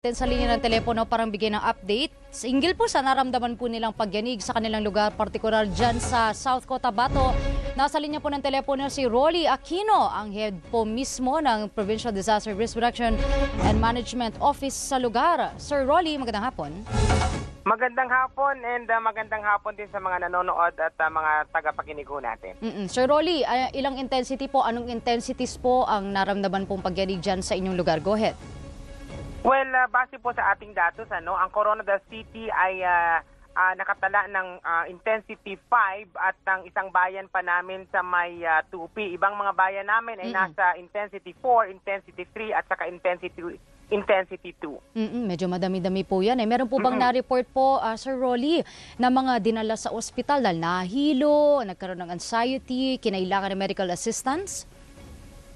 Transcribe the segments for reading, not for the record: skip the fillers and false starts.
Sa linya ng telepono parang bigay ng update. Hinggil po sa naramdaman po nilang pagyanig sa kanilang lugar, partikular dyan sa South Cotabato. Nasa linya po ng telepono si Rolly Aquino, ang head po mismo ng Provincial Disaster Risk Reduction and Management Office sa lugar. Sir Rolly, magandang hapon. Magandang hapon and magandang hapon din sa mga nanonood at mga tagapakinig ho natin. Sir Rolly, ilang intensity po, anong intensities po ang naramdaman pong pagyanig dyan sa inyong lugar? Go ahead. Well, base po sa ating datos, ang Coronadal City ay nakatala ng intensity 5 at ang isang bayan pa namin sa may 2P. Ibang mga bayan namin ay nasa intensity 4, intensity 3 at saka intensity 2. Medyo madami-dami po yan. Meron po bang na-report po, Sir Rolly, na mga dinala sa ospital dahil nahilo, nagkaroon ng anxiety, kinailangan ng medical assistance?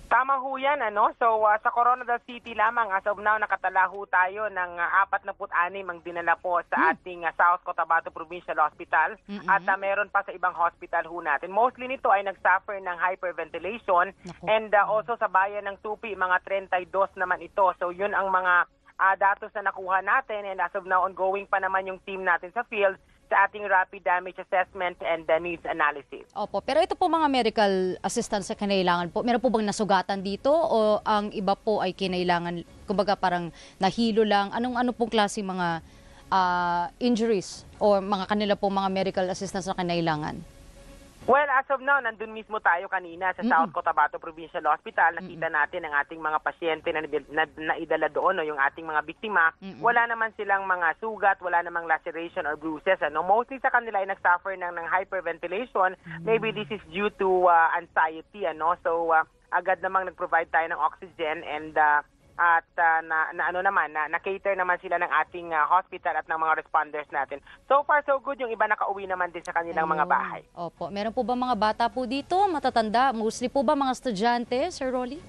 Tama ho yan, So, sa Coronadal City lamang, as of now, nakatala ho tayo ng 46 ang dinala po sa ating South Cotabato Provincial Hospital. At meron pa sa ibang hospital ho natin. Mostly nito ay nagsuffer ng hyperventilation. And also sa bayan ng Tupi, mga 32 naman ito. So, yun ang mga datos na nakuha natin. And as of now, ongoing pa naman yung team natin sa field sa ating rapid damage assessment and needs analysis. Opo, pero ito po mga medical assistance sa kinailangan po. Meron po bang nasugatan dito o ang iba po ay kinailangan, kumbaga parang nahilo lang? Ano pong klase mga injuries o mga kanila po mga medical assistance na kinailangan? Well, as of now, nandun mismo tayo kanina sa South Cotabato Provincial Hospital. Nakita natin ang ating mga pasyente na naidala doon, yung ating mga biktima. Wala naman silang mga sugat, wala namang laceration or bruises. Mostly sa kanila ay nagsuffer ng hyperventilation. Maybe this is due to anxiety. So, agad namang nag-provide tayo ng oxygen and na-cater naman sila ng ating hospital at ng mga responders natin. So far, so good. Yung iba nakauwi naman din sa kanilang mga bahay. Opo. Meron po ba mga bata po dito, matatanda? Mostly po ba mga estudyante, Sir Rolly?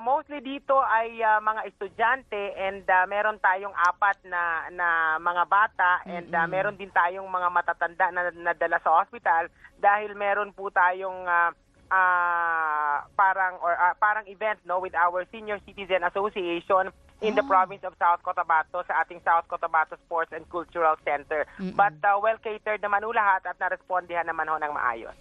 Mostly dito ay mga estudyante and meron tayong 4 na mga bata and meron din tayong mga matatanda na nadala sa hospital dahil meron po tayong parang event with our Senior Citizen Association in the province of South Cotabato sa ating South Cotabato Sports and Cultural Center. But well catered naman lahat at narespondihan naman ng maayos.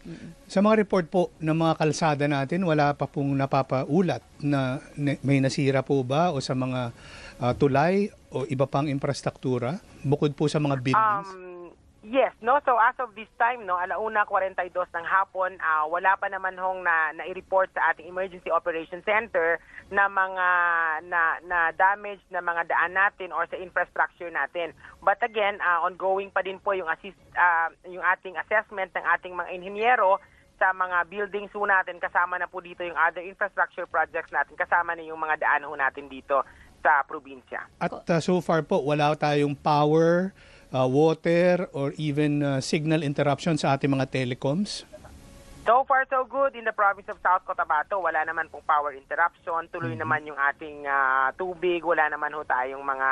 Sa mga report po ng mga kalsada natin, wala pa pong napapaulat na may nasira po ba o sa mga tulay o iba pang infrastruktura bukod po sa mga buildings? Yes, so as of this time, 1:42 ng hapon, wala pa naman na-report sa ating Emergency Operations Center na mga na damage na mga daan natin or sa infrastructure natin. But again, ongoing pa din po yung ating assessment ng ating mga inhinyero sa mga buildings ho natin, kasama na po dito yung other infrastructure projects natin, kasama na yung mga daan ho natin dito sa probinsya. At so far po, wala tayong power, water, or even signal interruption sa ating mga telecoms? So far, so good. In the province of South Cotabato, wala naman pong power interruption. Tuloy naman yung ating tubig. Wala naman ho tayong mga,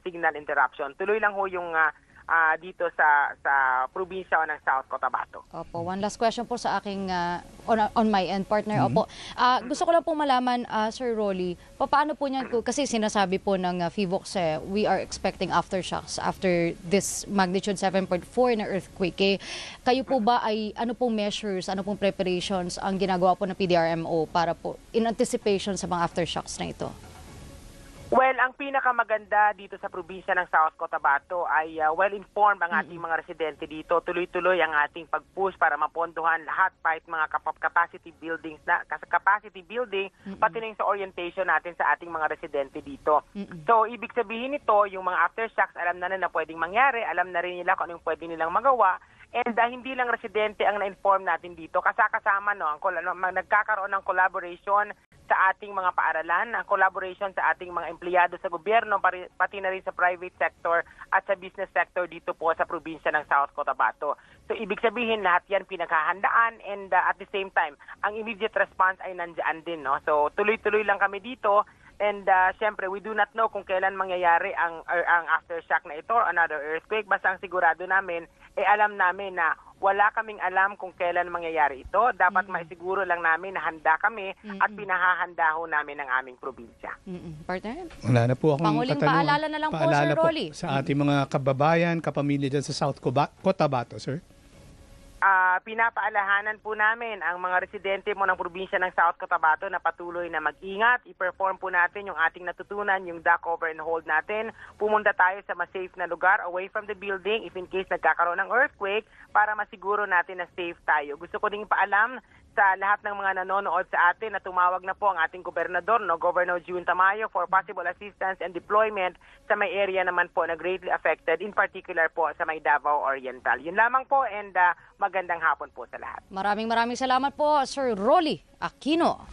signal interruption. Tuloy lang ho yung dito sa probinsya ng South Cotabato. Opo, one last question po sa aking on my end partner. Opo. Gusto ko lang po malaman, Sir Rolly, paano po niyan, kasi sinasabi po ng FIVOX, we are expecting aftershocks after this magnitude 7.4 na earthquake. Kayo po ba ay ano pong measures, ano pong preparations ang ginagawa po ng PDRMO para po in anticipation sa mga aftershocks na ito? Well, ang pinakamaganda dito sa probinsya ng South Cotabato ay well-informed ang ating mga residente dito. Tuloy-tuloy ang ating pag-push para mapondohan lahat kahit mga capacity building, pati na yung sa orientation natin sa ating mga residente dito. So, ibig sabihin nito, yung mga aftershocks, alam na pwedeng mangyari, alam na rin nila kung anong pwede nilang magawa. And hindi lang residente ang na-inform natin dito, kasama nagkakaroon ng collaboration sa ating mga paaralan, ang collaboration sa ating mga empleyado sa gobyerno, pati na rin sa private sector at sa business sector dito po sa probinsya ng South Cotabato. So, ibig sabihin, lahat yan pinaghahandaan and at the same time, ang immediate response ay nandiyan din. So, tuloy-tuloy lang kami dito And syempre, we do not know kung kailan mangyayari ang aftershock na ito or another earthquake. Basta ang sigurado namin, alam namin na wala kaming alam kung kailan mangyayari ito. Dapat maisiguro lang namin na handa kami at pinahahanda ho namin ang aming probinsya. Partner? Wala na po akong Panguling katanungan. paalala na lang po, Paalala Sir Rolly. sa ating mga kababayan, kapamilya dyan sa South Cotabato, sir. Pinapaalahanan po namin ang mga residente mo ng probinsya ng South Cotabato na patuloy na mag-ingat. I-perform po natin yung ating natutunan, yung duck over and hold natin. Pumunta tayo sa mas safe na lugar away from the building if in case nagkakaroon ng earthquake para masiguro natin na safe tayo. Gusto ko ding paalam sa lahat ng mga nanonood sa atin na tumawag na po ang ating gobernador, Governor June Tamayo, for possible assistance and deployment sa may area naman po na greatly affected, in particular po sa may Davao Oriental. Yun lamang po and magandang hapon po sa lahat. Maraming salamat po, Sir Rolly Aquino.